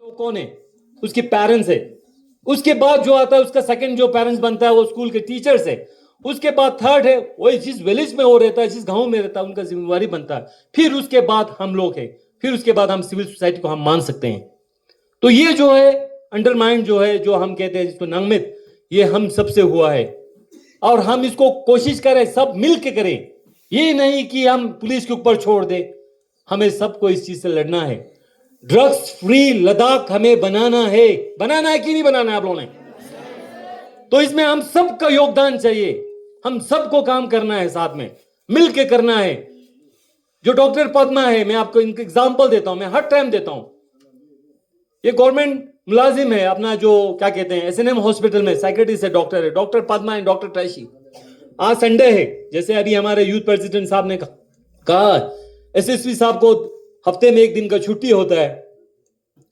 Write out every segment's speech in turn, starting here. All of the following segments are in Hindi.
तो कौन है? उसके पेरेंट्स है। उसके बाद जो आता है उसका सेकंड जो पेरेंट्स बनता है वो स्कूल के टीचर्स है। उसके बाद थर्ड है वही जिस विलेज में वो रहता है, जिस गांव में रहता है, उनका जिम्मेवारी बनता है। फिर उसके बाद हम लोग हैं, फिर उसके बाद हम सिविल सोसाइटी को हम मान सकते हैं। तो ये जो है अंडरमाइंड जो है, जो हम कहते हैं जिसको नंगमित, ये हम सबसे हुआ है और हम इसको कोशिश करें, सब मिल के करें। ये नहीं कि हम पुलिस के ऊपर छोड़ दें, हमें सबको इस चीज से लड़ना है। ड्रग्स फ्री लद्दाख हमें बनाना है कि नहीं बनाना है आप लोगों ने? तो इसमें हम सबका योगदान चाहिए, हम सबको काम करना है, साथ में मिल के करना है। जो डॉक्टर पद्मा है, मैं आपको इनका एग्जाम्पल देता हूं, मैं हर टाइम देता हूं। ये गवर्नमेंट मुलाजिम है, अपना जो क्या कहते हैं एसएनएम हॉस्पिटल में साइकेट्रिस्ट है, डॉक्टर पद्मा है, डॉक्टर ट्रैशी। आज संडे है, जैसे अभी हमारे यूथ प्रेसिडेंट साहब ने कहा एसएसपी साहब को हफ्ते में एक दिन का छुट्टी होता है।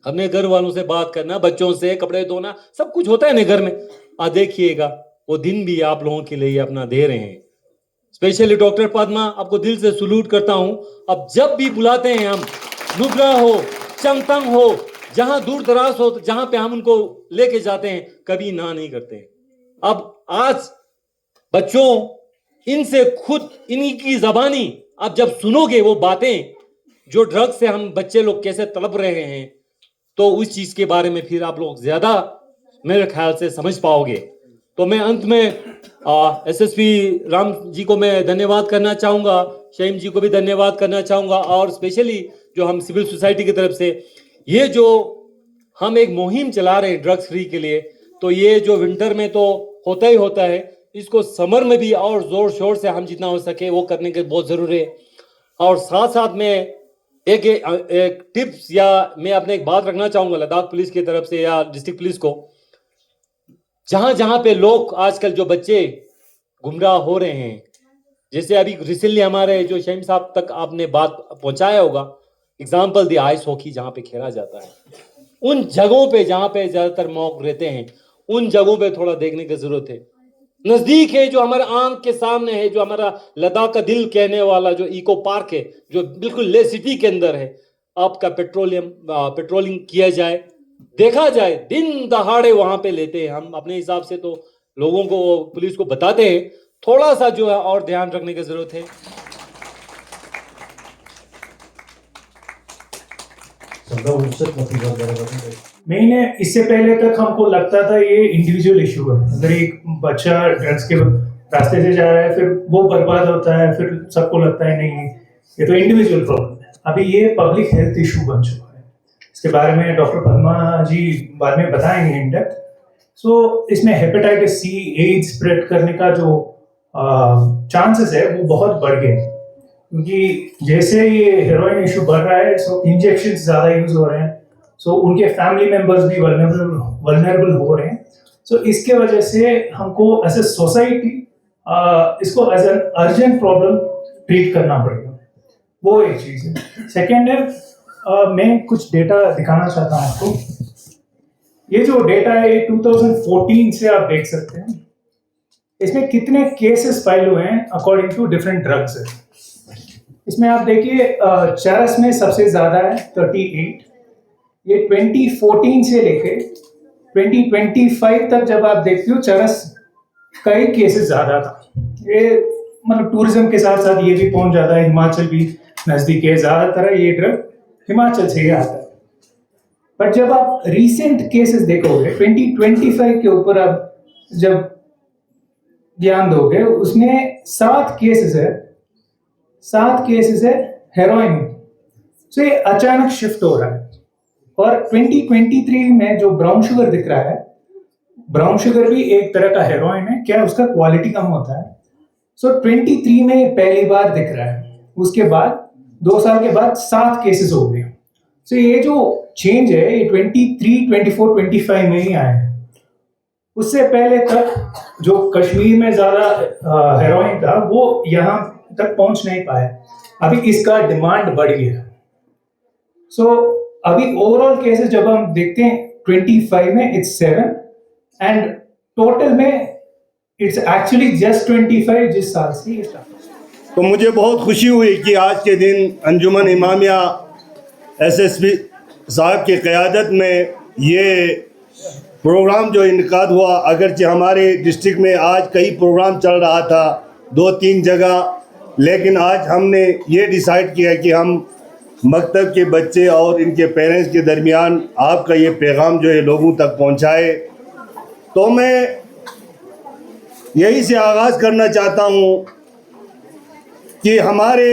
अपने घर वालों से बात करना, बच्चों से कपड़े धोना, सब कुछ होता है ना घर में। देखिएगा वो दिन भी आप लोगों के लिए अपना दे रहे हैं। स्पेशली डॉक्टर पद्मा, आपको दिल से सलूट करता हूं। अब जब भी बुलाते हैं हम, नुब्रा हो, चंगतंग हो, जहां दूर दराज हो, जहां पे हम उनको लेके जाते हैं, कभी ना नहीं करते हैं। अब आज बच्चों, इनसे खुद इन्हीं की जबानी आप जब सुनोगे वो बातें, जो ड्रग्स से हम बच्चे लोग कैसे तड़प रहे हैं, तो उस चीज के बारे में फिर आप लोग ज्यादा मेरे ख्याल से समझ पाओगे। तो मैं अंत में एसएसपी राम जी को मैं धन्यवाद करना चाहूंगा, शहीम जी को भी धन्यवाद करना चाहूंगा, और स्पेशली जो हम सिविल सोसाइटी की तरफ से ये जो हम एक मुहिम चला रहे हैं ड्रग्स फ्री के लिए, तो ये जो विंटर में तो होता ही होता है, इसको समर में भी और जोर शोर से हम जितना हो सके वो करने के बहुत जरूरी है। और साथ साथ में एक टिप्स या मैं अपने एक बात रखना चाहूंगा लद्दाख पुलिस की तरफ से या डिस्ट्रिक्ट पुलिस को, जहां जहां पे लोग आजकल जो बच्चे गुमराह हो रहे हैं, जैसे अभी रिसेंटली हमारे जो शहीम साहब तक आपने बात पहुंचाया होगा, एग्जाम्पल दिया आइस हॉकी जहां पे खेला जाता है, उन जगहों पे जहां पे ज्यादातर मौक रहते हैं, उन जगहों पे थोड़ा देखने की जरूरत है। नजदीक है, जो हमारे आंख के सामने है, जो हमारा लद्दाख का दिल कहने वाला जो इको पार्क है, जो बिल्कुल ले सिटी के अंदर है, आपका पेट्रोलिंग किया जाए, देखा जाए। दिन दहाड़े वहां पे लेते हैं हम अपने हिसाब से, तो लोगों को पुलिस को बताते हैं, थोड़ा सा जो है और ध्यान रखने की जरूरत है। मेन है, इससे पहले तक हमको लगता था ये इंडिविजुअल इशू है। अगर एक बच्चा ड्रग्स के रास्ते से जा रहा है, फिर वो बर्बाद होता है, फिर सबको लगता है नहीं ये तो इंडिविजुअल प्रॉब्लम है। अभी ये पब्लिक हेल्थ इशू बन चुका है। इसके बारे में डॉक्टर पद्मा जी बाद में बताएंगे इन डेप्थ। सो इसमें हेपेटाइटिस सी, एड्स स्प्रेड करने का जो चांसेस है वो बहुत बढ़ गए, क्योंकि जैसे ये हेरोइन इशू बढ़ रहा है, सो इंजेक्शन ज्यादा यूज हो रहे हैं, सो उनके फैमिली मेंबर्स भी वल्नरेबल हो रहे हैं। सो इसके वजह से हमको एज ए सोसाइटी इसको as an urgent problem treat करना पड़ेगा। वो एक चीज है। सेकेंड है, मैं कुछ डेटा दिखाना चाहता हूँ आपको। ये जो डेटा है 2014 से आप देख सकते हैं, इसमें कितने केसेस फाइल हुए हैं अकॉर्डिंग टू डिफरेंट ड्रग्स है। इसमें आप देखिए चरस में सबसे ज्यादा है 38। ये 2014 से लेके 2025 तक जब आप देखते हो, चरस का ही केसेस ज्यादा था। ये मतलब टूरिज्म के साथ साथ ये भी पहुंच जाता है, हिमाचल भी नजदीक है, ज्यादातर ये ड्रग हिमाचल से ही आता है। बट जब आप रीसेंट केसेस देखोगे 2025 के ऊपर आप जब ध्यान दोगे, उसमें 7 केसेस है हेरोइन। सो ये अचानक शिफ्ट हो रहा है। और 2023 में जो ब्राउन शुगर दिख रहा है, ब्राउन शुगर भी एक तरह का हेरोइन है, क्या उसका क्वालिटी कम होता है। सो 23 में पहली बार दिख रहा है, उसके बाद 2 साल के बाद 7 केसेस हो गए। सो ये जो चेंज है ये 23, 24, 25 में ही आया है। उससे पहले तक जो कश्मीर में ज्यादा हेरोइन था वो यहाँ तक पहुंच नहीं पाया। अभी इसका डिमांड बढ़ गया। सो अभी ओवरऑल केसेस जब हम देखते हैं 25 में इट्स 7 एंड टोटल में इट्स एक्चुअली जस्ट 25 जिस साल से ये स्टार्ट। तो मुझे बहुत खुशी हुई कि आज के दिन अंजुमन इमामिया एसएसपी साहब की क़यादत में ये प्रोग्राम जो इनकाद हुआ, अगरचे हमारे डिस्ट्रिक्ट में आज कई प्रोग्राम चल रहा था 2-3 जगह, लेकिन आज हमने ये डिसाइड किया कि हम मकतब के बच्चे और इनके पेरेंट्स के दरमियान आपका ये पैगाम जो है लोगों तक पहुंचाए। तो मैं यही से आगाज़ करना चाहता हूँ कि हमारे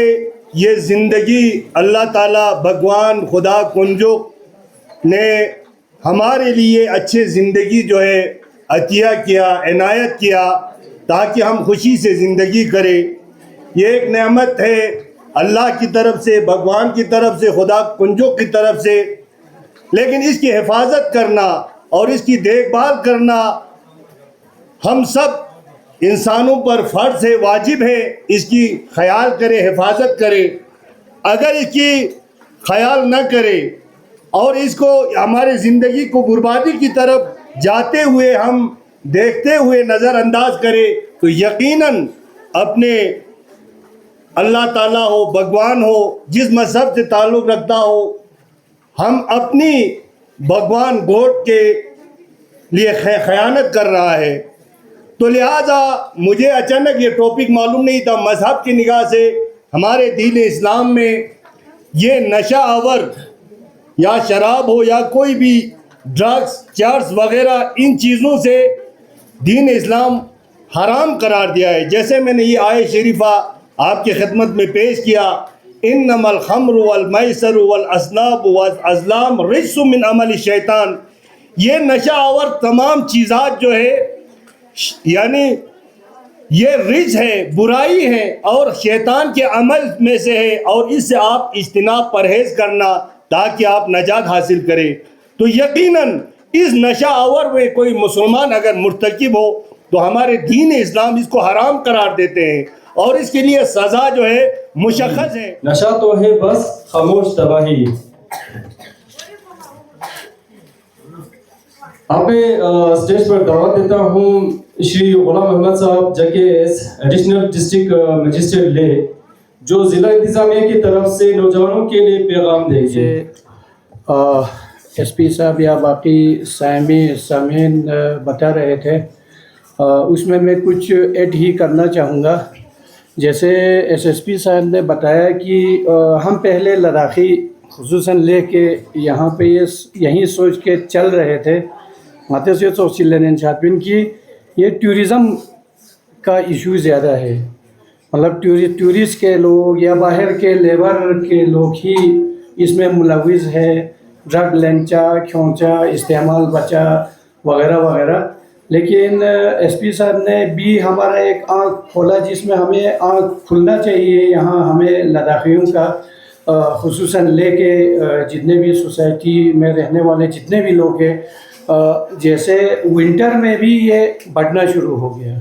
ये ज़िंदगी अल्लाह ताला भगवान खुदा कुंजुक ने हमारे लिए अच्छे ज़िंदगी जो है अतिया किया, इनायत किया, ताकि हम खुशी से ज़िंदगी करें। ये एक नेमत है अल्लाह की तरफ से, भगवान की तरफ से, खुदा कुंजुक की तरफ से, लेकिन इसकी हिफाजत करना और इसकी देखभाल करना हम सब इंसानों पर फ़र्ज़ है, वाजिब है। इसकी ख्याल करें, हिफाजत करें। अगर इसकी ख्याल न करें और इसको हमारे ज़िंदगी को बर्बादी की तरफ जाते हुए हम देखते हुए नज़रअंदाज करें, तो यकीनन अपने अल्लाह ताला हो, भगवान हो, जिस मज़हब से ताल्लुक़ रखता हो, हम अपनी भगवान गॉड के लिए ख़यानत कर रहा है। तो लिहाजा मुझे अचानक ये टॉपिक मालूम नहीं था। मज़हब की निगाह से हमारे दीन इस्लाम में ये नशा आवर या शराब हो या कोई भी ड्रग्स, चर्स वग़ैरह, इन चीज़ों से दीन इस्लाम हराम करार दिया है। जैसे मैंने ये आयत शरीफा आपकी खिदमत में पेश किया, इन्नमल खम्रु वल मैसरु वल अस्लाब वल अज़लाम रिज्सुम मिन अमल शैतान। ये नशा आवर तमाम चीज़ात जो है, यानी ये रिज है, बुराई है और शैतान के अमल में से है, और इससे आप इज्तिनाब परहेज़ करना ताकि आप नजात हासिल करें। तो यकीनन इस नशा आवर में कोई मुसलमान अगर मुर्तकिब हो तो हमारे दीन इस्लाम इसको हराम करार देते हैं और इसके लिए सज़ा जो है मुशख्खस है। नशा तो है बस खामोश तबाही। आप स्टेज पर दावत देता हूँ श्री गुलाम अहमद साहब जकेस एडिशनल डिस्ट्रिक्ट मजिस्ट्रेट ले, जो ज़िला इंतज़ामिया की तरफ से नौजवानों के लिए पैगाम देंगे। एसपी साहब या बाकी सामीन बता रहे थे, उसमें मैं कुछ ऐड ही करना चाहूँगा। जैसे एसएसपी साहब ने बताया कि हम पहले लद्दाखी खुसूसन ले के यहाँ पे यही सोच के चल रहे थे कि ये टूरिज़म का इशू ज़्यादा है, मतलब टूरिस्ट के लोग या बाहर के लेबर के लोग ही इसमें मुलविस है, ड्रग लेंचा खौंचा इस्तेमाल बचा वगैरह वगैरह। लेकिन एसपी साहब ने भी हमारा एक आँख खोला, जिसमें हमें आँख खुलना चाहिए। यहाँ हमें लद्दाखियों का खुसूसन लेके जितने भी सोसाइटी में रहने वाले जितने भी लोग हैं, जैसे विंटर में भी ये बढ़ना शुरू हो गया।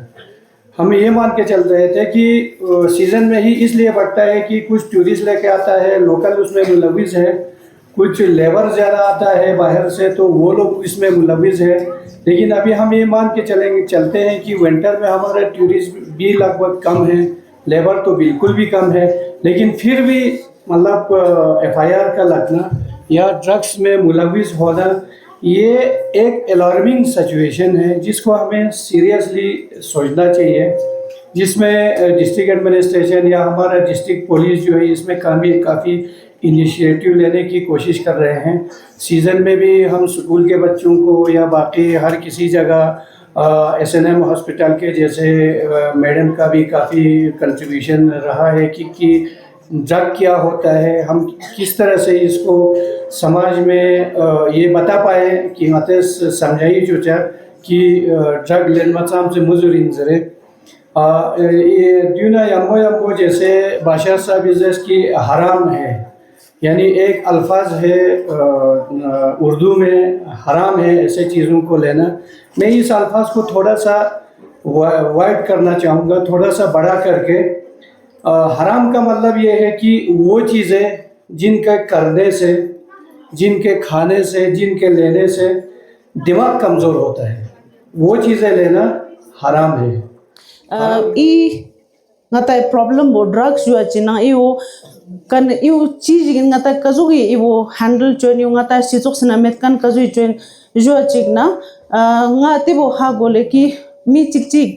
हम ये मान के चल रहे थे कि सीज़न में ही इसलिए बढ़ता है कि कुछ टूरिस्ट लेके आता है, लोकल उसमें मुलविस है, कुछ लेबर ज़्यादा आता है बाहर से तो वो लोग इसमें मुलविस है। लेकिन अभी हम ये मान के चलते हैं कि विंटर में हमारे टूरिस्ट भी लगभग कम है, लेबर तो बिल्कुल भी कम है, लेकिन फिर भी मतलब FIR का लगना या ड्रग्स में मुलविस होना, ये एक अलार्मिंग सिचुएशन है जिसको हमें सीरियसली सोचना चाहिए, जिसमें डिस्ट्रिक्ट एडमिनिस्ट्रेशन या हमारा डिस्ट्रिक्ट पुलिस जो है इसमें काफ़ी इनिशिएटिव लेने की कोशिश कर रहे हैं। सीज़न में भी हम स्कूल के बच्चों को या बाकी हर किसी जगह SNM हॉस्पिटल के जैसे मैडम का भी काफ़ी कंट्रीब्यूशन रहा है कि ड्रग क्या होता है, हम किस तरह से इसको समाज में ये बता पाए कि आते समझाई जो चाह कि ड्रग लेना से मुजुरिन जरे ये दूना यम्बो जैसे बादशाह साहब इज़्ज़त की हराम है, यानी एक अल्फाज है उर्दू में हराम है ऐसे चीज़ों को लेना। मैं इस अल्फाज को थोड़ा सा वाइड करना चाहूँगा, थोड़ा सा बड़ा करके। हराम का मतलब ये है कि वो चीज़ें जिनके करने से, जिनके खाने से, जिनके लेने से दिमाग कमज़ोर होता है, वो चीज़ें लेना हराम है। ई ngata problem bo drugs ju achina i o kan iu chi jigin ngata kazugi iwo handle join yu ngata sizok sinamet kan kazui join jo chigna nga tibo ha gole ki mi chik chik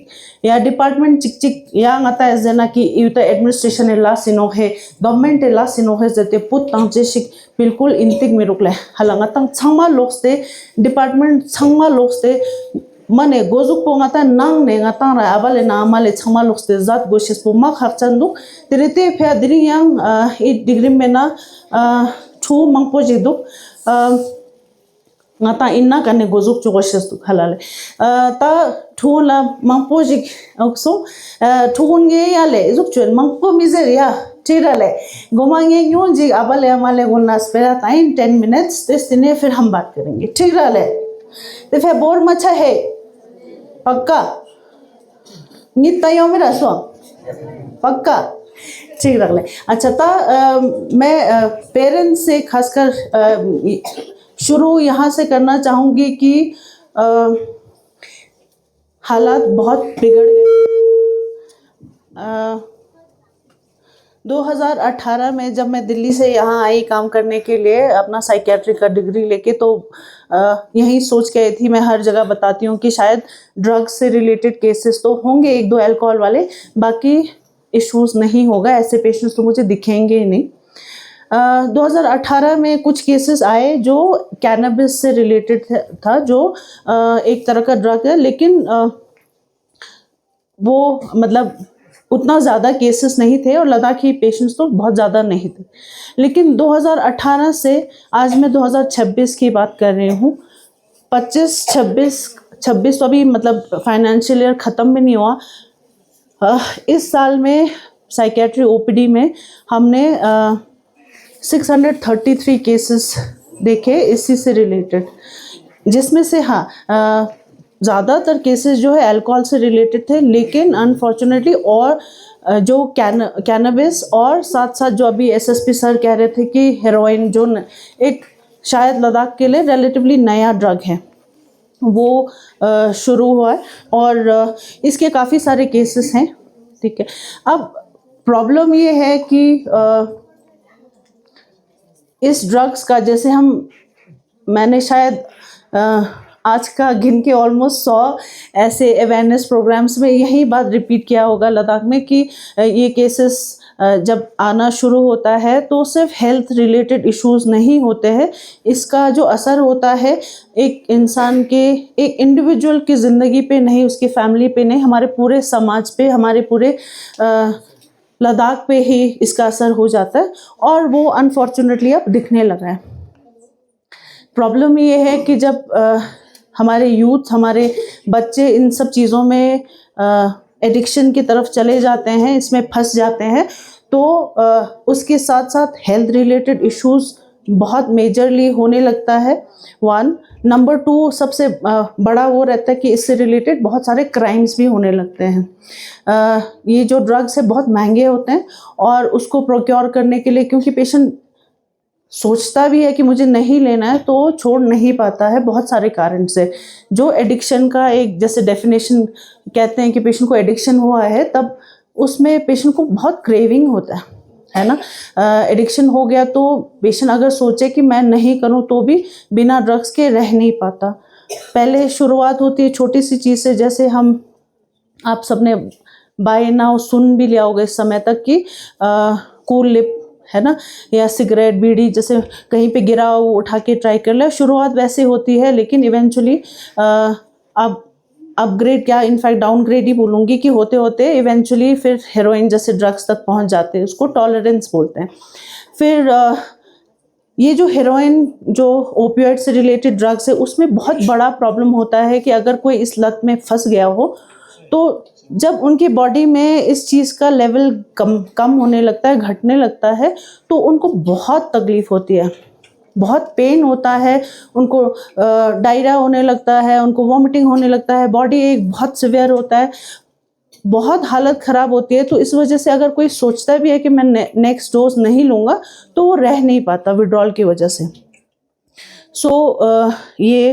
या डिपार्टमेंट चिक चिक या ngata जना कि युता एडमिनिस्ट्रेशन ला सिनो है गवर्नमेंट ला सिनो है जते पुत तांचे शिक बिल्कुल इंतिक में रुकले हलंगा तंग छंगमा लोक्सते डिपार्टमेंट छंगमा लोक्सते मने गोजुक पो ngata nang ne ngata ra abale na male छंगमा लोक्सते जात गोशिस पो मा खर्चंदु तेरेते फे दिरि yang ए डिग्री में ना छु मंगपो जिदु ngata inna kane gozuk chogoshes tu khalale ta thula mangpo jik okso thugun ge yale juk chen mangpo miseria tirale gomange nyon ji abale amale gonna spera time 10 minutes destine फिर हम बात करेंगे ठीक रहे तो फिर बोर्ड मचा है पक्का नित्य मेरा सो पक्का ठीक रख ले अच्छा ता मैं पेरेंट्स से खासकर शुरू यहाँ से करना चाहूँगी कि हालात बहुत बिगड़ गए 2018 में जब मैं दिल्ली से यहाँ आई काम करने के लिए अपना साइकेट्री का डिग्री लेके तो यही सोच के आई थी मैं हर जगह बताती हूँ कि शायद ड्रग्स से रिलेटेड केसेस तो होंगे एक दो अल्कोहल वाले बाकी इश्यूज नहीं होगा ऐसे पेशेंट्स तो मुझे दिखेंगे ही नहीं 2018 में कुछ केसेस आए जो कैनबिस से रिलेटेड था जो एक तरह का ड्रग है लेकिन वो मतलब उतना ज़्यादा केसेस नहीं थे और लद्दाखी पेशेंट्स तो बहुत ज़्यादा नहीं थे लेकिन 2018 से आज मैं 2026 की बात कर रही हूँ 26 तो अभी मतलब फाइनेंशियल ईयर ख़त्म भी नहीं हुआ इस साल में साइकेट्री ओपीडी में हमने 633 केसेस देखे इसी से रिलेटेड जिसमें से हाँ ज़्यादातर केसेस जो है अल्कोहल से रिलेटेड थे लेकिन अनफॉर्चुनेटली और जो कैनबिस और साथ साथ जो अभी एसएसपी सर कह रहे थे कि हेरोइन जो एक शायद लद्दाख के लिए रिलेटिवली नया ड्रग है वो शुरू हुआ है और इसके काफ़ी सारे केसेस हैं ठीक है अब प्रॉब्लम ये है कि इस ड्रग्स का जैसे मैंने शायद आज का गिन के ऑलमोस्ट 100 ऐसे अवेयरनेस प्रोग्राम्स में यही बात रिपीट किया होगा लद्दाख में कि ये केसेस जब आना शुरू होता है तो सिर्फ हेल्थ रिलेटेड इश्यूज नहीं होते हैं इसका जो असर होता है एक इंसान के एक इंडिविजुअल की ज़िंदगी पे नहीं उसकी फैमिली पे नहीं हमारे पूरे समाज पे हमारे पूरे लद्दाख पे ही इसका असर हो जाता है और वो अनफॉर्चुनेटली अब दिखने लगा है प्रॉब्लम ये है कि जब हमारे यूथ हमारे बच्चे इन सब चीज़ों में एडिक्शन की तरफ चले जाते हैं इसमें फंस जाते हैं तो उसके साथ साथ हेल्थ रिलेटेड इश्यूज बहुत मेजरली होने लगता है 1 नंबर 2 सबसे बड़ा वो रहता है कि इससे रिलेटेड बहुत सारे क्राइम्स भी होने लगते हैं ये जो ड्रग्स है बहुत महंगे होते हैं और उसको प्रोक्योर करने के लिए क्योंकि पेशेंट सोचता भी है कि मुझे नहीं लेना है तो छोड़ नहीं पाता है बहुत सारे कारण से जो एडिक्शन का एक जैसे डेफिनेशन कहते हैं कि पेशेंट को एडिक्शन हुआ है तब उसमें पेशेंट को बहुत क्रेविंग होता है ना एडिक्शन हो गया तो पेशेंट अगर सोचे कि मैं नहीं करूं तो भी बिना ड्रग्स के रह नहीं पाता पहले शुरुआत होती है छोटी सी चीज़ से जैसे आप सबने बाय नाउ सुन भी लिया होगा इस समय तक कि कूल लिप है ना या सिगरेट बीड़ी जैसे कहीं पे गिरा वो उठा के ट्राई कर ले शुरुआत वैसे होती है लेकिन इवेंचुअली अब अपग्रेड क्या इनफैक्ट डाउनग्रेड ही बोलूँगी कि होते होते इवेंचुअली फिर हेरोइन जैसे ड्रग्स तक पहुंच जाते हैं उसको टॉलरेंस बोलते हैं फिर ये जो हेरोइन जो ओपियोइड से रिलेटेड ड्रग्स है उसमें बहुत बड़ा प्रॉब्लम होता है कि अगर कोई इस लत में फंस गया हो तो जब उनकी बॉडी में इस चीज़ का लेवल कम होने लगता है घटने लगता है तो उनको बहुत तकलीफ़ होती है बहुत पेन होता है उनको डायरिया होने लगता है उनको वॉमिटिंग होने लगता है बॉडी एक बहुत सिवियर होता है बहुत हालत ख़राब होती है तो इस वजह से अगर कोई सोचता भी है कि मैं नेक्स्ट डोज नहीं लूँगा तो वो रह नहीं पाता विड्रॉल की वजह से ये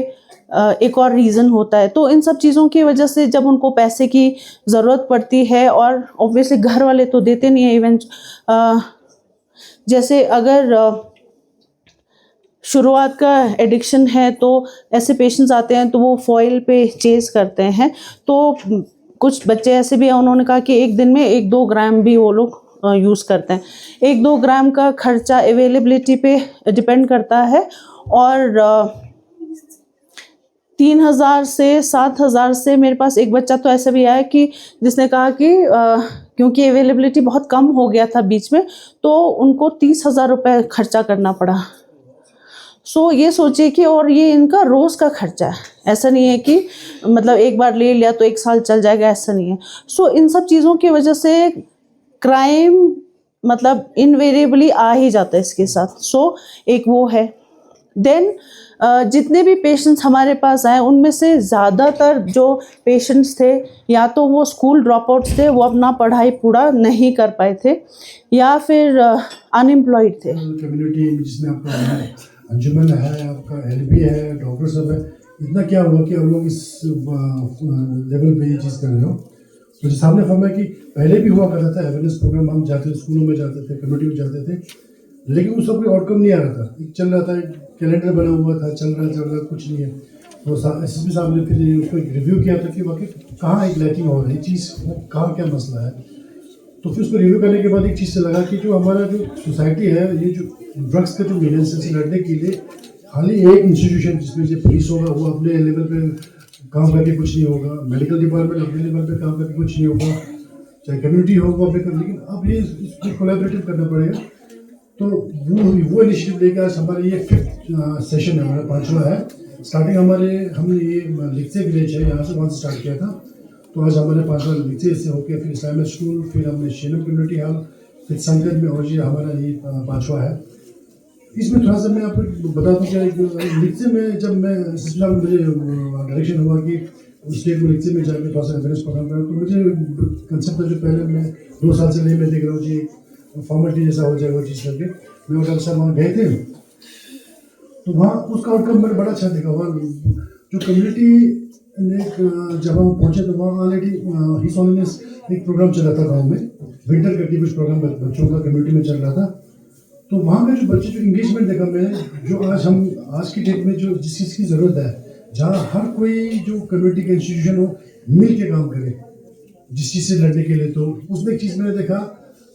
एक और रीज़न होता है तो इन सब चीज़ों की वजह से जब उनको पैसे की ज़रूरत पड़ती है और ऑब्वियसली घर वाले तो देते नहीं है इवेंट जैसे अगर शुरुआत का एडिक्शन है तो ऐसे पेशेंट्स आते हैं तो वो फॉइल पे चेज करते हैं। तो कुछ बच्चे ऐसे भी हैं, उन्होंने कहा कि एक दिन में 1-2 ग्राम भी वो लोग यूज़ करते हैं। 1-2 ग्राम का खर्चा अवेलेबिलिटी पे डिपेंड करता है और 3,000 से 7,000 से मेरे पास एक बच्चा तो ऐसा भी आया कि जिसने कहा कि क्योंकि अवेलेबिलिटी बहुत कम हो गया था बीच में, तो उनको 30,000 रुपये खर्चा करना पड़ा। सो ये सोचिए कि और ये इनका रोज़ का खर्चा है, ऐसा नहीं है कि मतलब एक बार ले लिया तो 1 साल चल जाएगा, ऐसा नहीं है। सो इन सब चीज़ों की वजह से क्राइम मतलब इनवेरिएबली आ ही जाता है इसके साथ। सो एक वो है। देन जितने भी पेशेंट्स हमारे पास आए उनमें से ज़्यादातर जो पेशेंट्स थे या तो वो स्कूल ड्रॉप आउट्स थे, वो अपना पढ़ाई पूरा नहीं कर पाए थे, या फिर अनएम्प्लॉयड थे। कम्युनिटी जिसमें आपका अंजुमन है, आपका एलबी है, डॉक्टर सब है, इतना क्या हुआ कि हम लोग इस लेवल पे ये चीज़ कर रहे हो। तो जिस सामने फरमा कि पहले भी हुआ करता था अवेयरनेस प्रोग्राम, हम जाते थे स्कूलों में जाते थे, कम्युनिटी में जाते थे, लेकिन उसका कोई आउटकम नहीं आ रहा था। एक चल रहा था, कैलेंडर बना हुआ था, चल रहा कुछ नहीं है। तो एसएसपी साहब ने फिर उसको रिव्यू किया था कि वाकई कहाँ एक लैकिंग हो रही है चीज़, कहाँ क्या मसला है। तो फिर उसको रिव्यू करने के बाद एक चीज़ से लगा कि जो हमारा जो सोसाइटी है, ये जो ड्रग्स का जो मेनेंस से लड़ने के लिए खाली एक इंस्टीट्यूशन जिसमें जो पुलिस होगा वो अपने लेवल पे काम करके कुछ नहीं होगा, मेडिकल डिपार्टमेंट अपने लेवल पे काम करके कुछ नहीं होगा, चाहे कम्युनिटी हो वो अपने कर, लेकिन अब ये इसको कोलैबोरेटिव करना पड़ेगा। तो वो इनिशिएटिव लेकर आज हमारे ये 5th सेशन है, हमारा 5वां है। स्टार्टिंग हमने ये लिखते विलेज है, यहाँ से वहाँ से स्टार्ट किया था। तो आज हमारे 5वां लिखते से होकर फिर इस्लामिक स्कूल, फिर हमने शेनम कम्युनिटी हॉल, फिर संकट में, और ये हमारा ये 5वां है। इसमें थोड़ा सा मैं आपको बता दूँ कि लिखते में जब मैं सिलसिला में मुझे डायरेक्शन हुआ कि स्टेट में लिखते में जाकर थोड़ा सा अवेयरनेस प्रोग्राम करा, तो मुझे कंसेप्ट जो पहले मैं 2 साल से नहीं मैं देख रहा हूँ जी फॉर्मेलिटी जैसा हो जाएगा वो चीज़ करके। मैं और डॉक्टर साहब वहाँ गए थे, तो वहाँ उसका आउटकम मैंने बड़ा अच्छा देखा। वहाँ जो कम्युनिटी ने जब हम पहुँचे तो वहाँ ऑलरेडी हिस ऑननेस एक प्रोग्राम चला था गाँव में, विंटर करके कुछ प्रोग्राम बच्चों का कम्युनिटी में चल रहा था। तो वहाँ पे जो बच्चे जो इंगेजमेंट देखा मैंने, जो आज की डेट में जो जिस चीज़ की ज़रूरत है, जहाँ हर कोई जो कम्युनिटी का इंस्टीट्यूशन हो मिल के काम करे जिस चीज़ से लड़ने के लिए, तो उसमें एक चीज़ मैंने देखा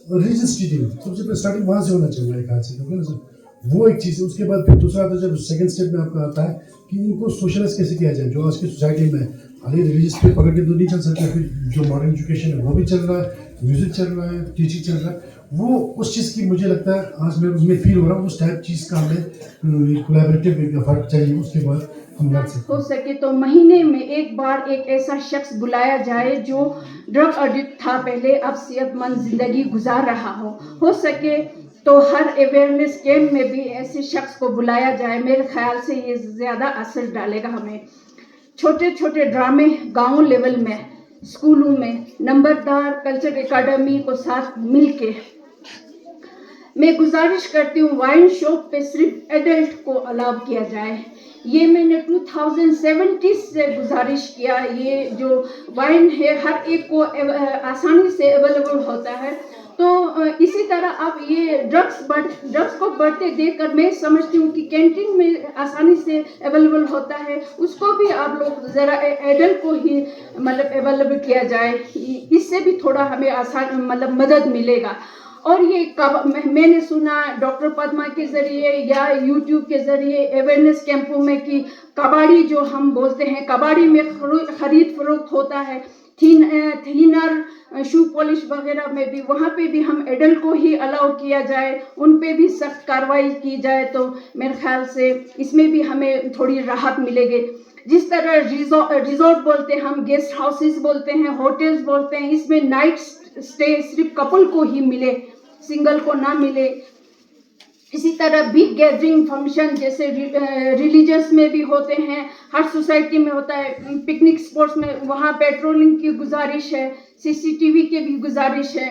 रिलीजियस टीचिंग सबसे पहले स्टार्टिंग वहाँ से होना चाहिए मेरे ख्याल से, क्योंकि ना सर वो एक चीज़ है। उसके बाद फिर दूसरा आता है जब सेकंड स्टेप में आपका आता है कि इनको सोशलाइज कैसे किया जाए। जो आज की सोसाइटी में खाली रिलीजियस पे पकड़ के तो नहीं चल सकते, फिर जो मॉडर्न एजुकेशन है वो भी चल रहा है, म्यूजिक चल रहा है, टीचिंग चल रहा है, वो उस चीज़ की मुझे लगता है आज मैं उसमें फील हो रहा हूँ उस टाइप चीज़ का हमें कोलैबोरेटिव एफर्ट चाहिए। उसके बाद हम लड़ सकते हो सके तो महीने में एक बार एक ऐसा शख्स बुलाया जाए जो ड्रग एडिक्ट था पहले, अब सेहतमंद जिंदगी गुजार रहा हो सके तो हर अवेयरनेस कैंप में भी ऐसे शख्स को बुलाया जाए। मेरे ख्याल से ये ज़्यादा असर डालेगा हमें। छोटे छोटे ड्रामे गांव लेवल में, स्कूलों में, नंबरदार कल्चर एकेडमी को साथ मिलके, मैं गुजारिश करती हूँ वाइन शॉप पे सिर्फ एडल्ट को अलाउ किया जाए। ये मैंने 2017 से गुजारिश किया। ये जो वाइन है हर एक को आसानी से अवेलेबल होता है, तो इसी तरह अब ये ड्रग्स को बढ़ते देखकर मैं समझती हूँ कि कैंटीन में आसानी से अवेलेबल होता है, उसको भी आप लोग ज़रा एडल्ट को ही मतलब अवेलेबल किया जाए। इससे भी थोड़ा हमें आसान मतलब मदद मिलेगा। और ये मैंने सुना डॉक्टर पद्मा के ज़रिए या यूट्यूब के ज़रिए अवेयरनेस कैंपों में कि कबाड़ी जो हम बोलते हैं, कबाड़ी में खरीद फरोख्त होता है, थिनर, शू पॉलिश वगैरह में भी, वहाँ पे भी हम एडल्ट को ही अलाउ किया जाए, उन पे भी सख्त कार्रवाई की जाए, तो मेरे ख्याल से इसमें भी हमें थोड़ी राहत मिलेगी। जिस तरह रिजॉर्ट बोलते हैं हम, गेस्ट हाउसेस बोलते हैं, होटल्स बोलते हैं, इसमें नाइट स्टे सिर्फ कपल को ही मिले, सिंगल को ना मिले। इसी तरह बिग गैदरिंग फंक्शन जैसे रिलीजियस में भी होते हैं, हर सोसाइटी में होता है, पिकनिक स्पॉट्स में, वहाँ पेट्रोलिंग की गुजारिश है, सीसीटीवी की भी गुजारिश है,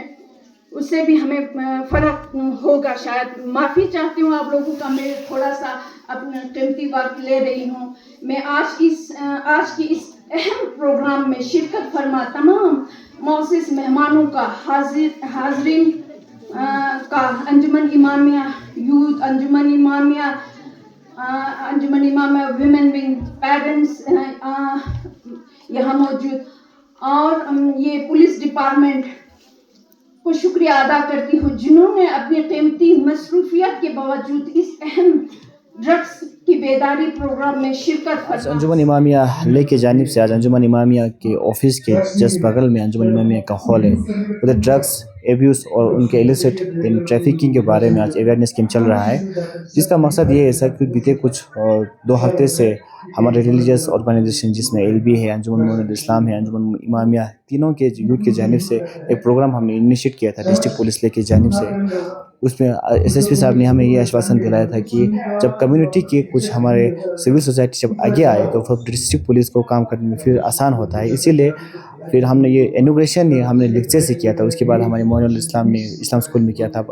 उससे भी हमें फ़र्क होगा शायद। माफ़ी चाहती हूँ आप लोगों का, मैं थोड़ा सा अपना कीमती वक्त ले रही हूँ। मैं आज की इस अहम प्रोग्राम में शिरकत फरमा तमाम मौसूस मेहमानों का हाजिरीन का अंजुमन इमामिया यूथ, अंजुमन इमामिया विमेन विंग, पेरेंट्स यहाँ मौजूद, और ये पुलिस डिपार्टमेंट को शुक्रिया अदा करती हूँ जिन्होंने अपनी कीमती मसरूफियत के बावजूद इस अहम ड्रग्स की बेदारी प्रोग्राम में शिरकत आज फरमा। अंजुमन इमामिया ले की जानिब से आज अंजुमन इमामिया के ऑफिस के जस्ट बगल में अंजुमन इमामिया का हॉल है, उधर ड्रग्स एब्यूज़ और उनके इलिसिट ट्रैफिकिंग के बारे में आज अवेयरनेस कैंप चल रहा है, जिसका मकसद ये है सर कि बीते कुछ 2 हफ्ते से हमारे रिलीजियस ऑर्गेनाइजेशन जिसमें एलबी है, अंजुमन मोमिनीन इस्लाम है, अंजुमन इमामिया, तीनों के यूथ की जानिब से एक प्रोग्राम हमने इनिशिएट किया था डिस्ट्रिक्ट पुलिस ले की जानिब से। उसमें एसएसपी साहब ने हमें ये आश्वासन दिलाया था कि जब कम्युनिटी के कुछ हमारे सिविल सोसाइटी जब आगे आए तो फिर डिस्ट्रिक्ट पुलिस को काम करने में फिर आसान होता है। इसीलिए फिर हमने ये इनोग्रेशन हमने लेक्चर से किया था, उसके बाद हमारे मोमिनीन इस्लाम ने इस्लाम स्कूल में किया था,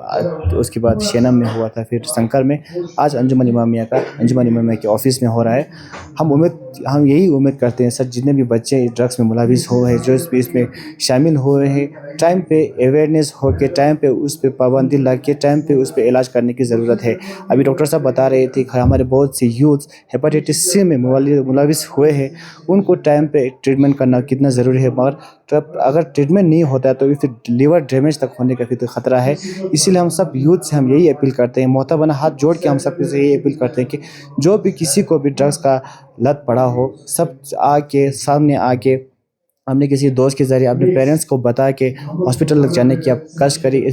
तो उसके बाद शेनम में हुआ था, फिर शंकर में, आज अंजुमन इमामिया के ऑफिस में हो रहा है। हम यही उम्मीद करते हैं सर, जितने भी बच्चे ड्रग्स में मुलविस हो हैं, जो इसमें शामिल हो रहे हैं, टाइम पे अवेयरनेस हो के, टाइम पे उस पर पाबंदी लग के, टाइम पे उस पर इलाज करने की ज़रूरत है। अभी डॉक्टर साहब बता रहे थे कि हमारे बहुत से यूथ हेपेटाइटिस सी में मुलविस हुए हैं, उनको टाइम पे ट्रीटमेंट करना कितना ज़रूरी है, मगर तब अगर ट्रीटमेंट नहीं होता है तो फिर लीवर डैमेज तक होने का फिर खतरा है। इसीलिए हम सब यूथ से हम यही अपील करते हैं, मोहतबना हाथ जोड़ के हम सब से यही अपील करते हैं कि जो भी किसी को भी ड्रग्स का लत पड़ा हो, सब आके सामने आके हमने किसी दोस्त के ज़रिए अपने पेरेंट्स को बता के हॉस्पिटल लग जाने की आप कष्ट करिए।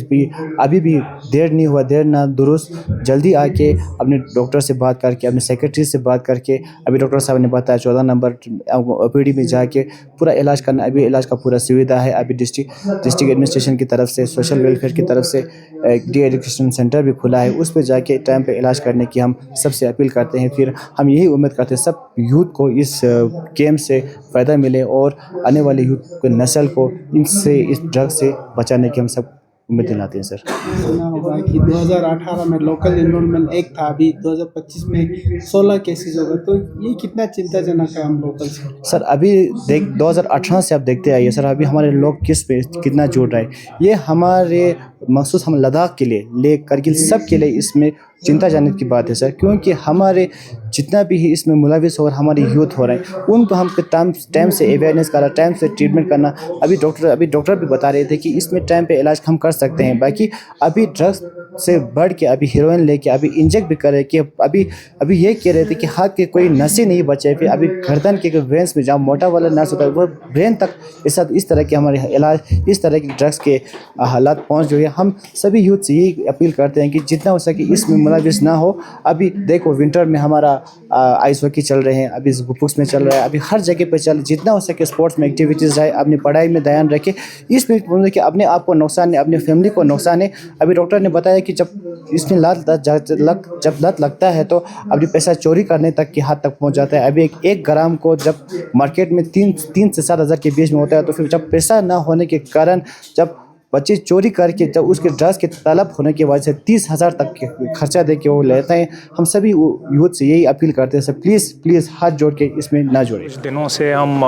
अभी भी देर नहीं हुआ, देर ना दुरुस्त, जल्दी आके अपने डॉक्टर से बात करके, अपने सेक्रेटरी से बात करके, अभी डॉक्टर साहब ने बताया 14 नंबर ओपीडी में जाके पूरा इलाज करना, अभी इलाज का पूरा सुविधा है। अभी डिस्ट्रिक्ट एडमिनिस्ट्रेशन की तरफ से, सोशल वेलफेयर की तरफ से डी एजुकेशन सेंटर भी खुला है, उस पर जाके टाइम पे इलाज करने की हम सबसे अपील करते हैं। फिर हम यही उम्मीद करते हैं सब यूथ को इस गेम से फ़ायदा मिले और आने वाले यूथ को, नस्ल को इस ड्रग से बचाने की हम सब उम्मीद दिलाते हैं सर। सुना होगा कि 2018 में लोकल एनरोलमेंट एक था, अभी 2025 में 16 केसेस हो गए, तो ये कितना चिंताजनक है हम लोकल से। सर अभी 2018 से आप देखते आइए सर, अभी हमारे लोग किस पे कितना जुड़ रहे हैं, ये हमारे मखसूस हम लद्दाख के लिए, ले करगिल सब के लिए इसमें चिंताजनक की बात है सर, क्योंकि हमारे जितना भी इसमें मुलविस और हमारे यूथ हो रहे हैं उनको हम टाइम से अवेयरनेस करना, टाइम से ट्रीटमेंट करना। अभी डॉक्टर भी बता रहे थे कि इसमें टाइम पे इलाज हम कर सकते हैं। बाकी अभी ड्रग्स से बढ़ के अभी हीरोइन लेके अभी इंजेक्ट भी कर रहे कि अभी ये कह रहे थे कि हाथ के कोई नसें नहीं बचे, फिर अभी गर्दन के वेंस में जहाँ मोटा वाला नस होता है वो ब्रेन तक इस तरह के हमारे इलाज, इस तरह की ड्रग्स के हालात पहुँच जो है। हम सभी यूथ से यही अपील करते हैं कि जितना हो सके इसमें मुलविस ना हो। अभी देखो विंटर में हमारा आइस हॉकी चल रहे हैं, अभी बुक्स में चल रहा है, अभी हर जगह पे चल, जितना हो सके स्पोर्ट्स में एक्टिविटीज़ है, अपनी पढ़ाई में ध्यान रखें। इसमें मतलब कि अपने आप को नुकसान है, अपने फैमिली को नुकसान है। अभी डॉक्टर ने बताया कि जब इसमें लत लगता है तो अभी पैसा चोरी करने तक की हद तक पहुंच जाता है। अभी 1 ग्राम को जब मार्केट में 3 से 7 हज़ार के बीच में होता है, तो फिर जब पैसा ना होने के कारण जब बच्चे चोरी करके जब उसके ड्रग्स के तलब होने की वजह से 30,000 तक के खर्चा दे के वो लेते हैं। हम सभी यूथ से यही अपील करते हैं सर, प्लीज़ हाथ जोड़ के इसमें ना जोड़ें। कुछ दिनों से हम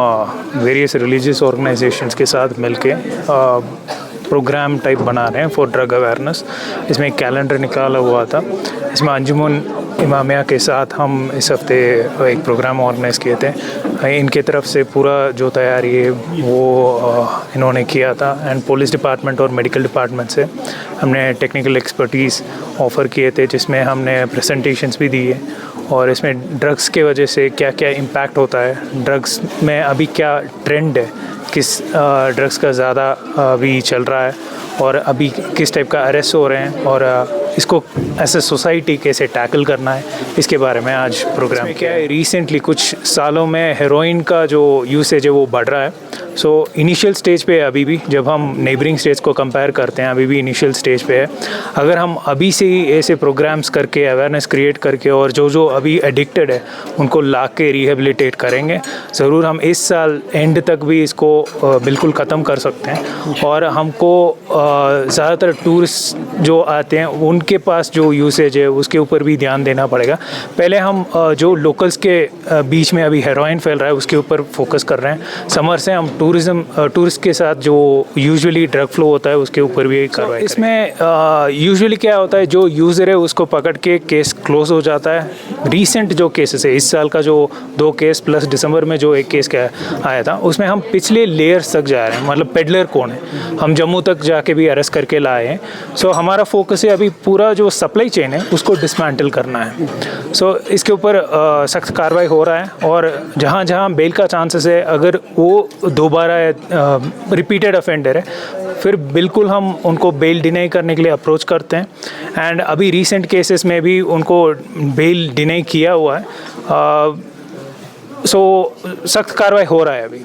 वेरियस रिलीजियस ऑर्गेनाइजेशंस के साथ मिलके प्रोग्राम टाइप बना रहे हैं फॉर ड्रग अवेयरनेस। इसमें एक कैलेंडर निकाला हुआ था, इसमें अंजुमन इमामिया के साथ हम इस हफ्ते एक प्रोग्राम ऑर्गेनाइज किए थे। इनके तरफ से पूरा जो तैयारी है वो इन्होंने किया था, एंड पुलिस डिपार्टमेंट और मेडिकल डिपार्टमेंट से हमने टेक्निकल एक्सपर्टीज़ ऑफ़र किए थे, जिसमें हमने प्रेजेंटेशंस भी दी है। और इसमें ड्रग्स के वजह से क्या क्या इम्पैक्ट होता है, ड्रग्स में अभी क्या ट्रेंड है, किस ड्रग्स का ज़्यादा अभी चल रहा है, और अभी किस टाइप का अरेस्ट हो रहे हैं, और इसको ऐसे सोसाइटी कैसे टैकल करना है, इसके बारे में आज प्रोग्राम क्या है। रिसेंटली कुछ सालों में हेरोइन का जो यूसेज है वो बढ़ रहा है। सो इनिशियल स्टेज पे है अभी भी, जब हम नेबरिंग स्टेट्स को कंपेयर करते हैं अभी भी इनिशियल स्टेज पे है। अगर हम अभी से ही ऐसे प्रोग्राम्स करके अवेयरनेस क्रिएट करके और जो अभी एडिक्टेड है उनको ला के रिहेबिलिटेट करेंगे, ज़रूर हम इस साल एंड तक भी इसको बिल्कुल ख़त्म कर सकते हैं। और हमको ज़्यादातर टूरिस्ट जो आते हैं उनके पास जो यूसेज है उसके ऊपर भी ध्यान देना पड़ेगा। पहले हम जो लोकल्स के बीच में अभी हेरोइन फैल रहा है उसके ऊपर फोकस कर रहे हैं। समर से हम टूरिस्ट के साथ जो यूजुअली ड्रग फ्लो होता है उसके ऊपर भी कार्रवाई इसमें यूजुअली क्या होता है, जो यूज़र है उसको पकड़ के केस क्लोज हो जाता है। रीसेंट जो केसेस है, इस साल का जो 2 केस प्लस दिसंबर में जो एक केस आया था, उसमें हम पिछले लेयर्स तक जा रहे हैं। मतलब पेडलर कौन है, हम जम्मू तक जाके भी अरेस्ट करके लाए हैं। सो हमारा फोकस है अभी पूरा जो सप्लाई चेन है उसको डिसमेंटल करना है। सो इसके ऊपर सख्त कार्रवाई हो रहा है, और जहाँ जहाँ बेल का चांसेस है, अगर वो दोबारा रिपीटेड ऑफेंडर है, फिर बिल्कुल हम उनको बेल डिनाई करने के लिए अप्रोच करते हैं। एंड अभी रीसेंट केसेस में भी उनको बेल डिनाई किया हुआ है। सो सख्त कार्रवाई हो रहा है अभी।